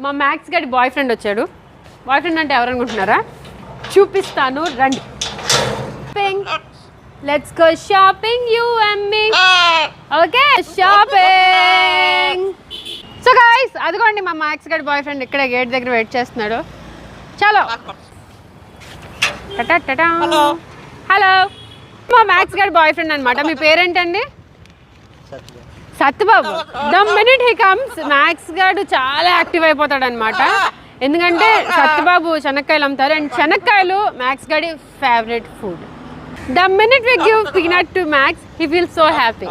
మా మ్యాక్స్ గడి boy friend వచ్చాడు. బాయ్ ఫ్రెండ్ అంటే ఎవరు అనుకుంటున్నారా? చూపిస్తాను రండి. Let's go shopping you and me. Okay shopping. So guys అదిగోండి మా మ్యాక్స్ గడి బాయ్ ఫ్రెండ్ ఇక్కడే గేట్ దగ్గర వెయిట్ చేస్తున్నాడు. చలో. హలో, మా మ్యాక్స్ గడి బాయ్ ఫ్రెండ్ అనమాట. మీ పేరేంటండి? Satyababu. The minute he comes max గాడు చాలా యాక్టివ్ అయిపోతాడు అనమాట. ఎందుకంటే సత్యబాబు శనక్కాయలు అమ్ముతారు అండ్ శనక్కాయలు మ్యాక్స్ గాడి favourite food. The minute we give peanut to Max he feels so happy.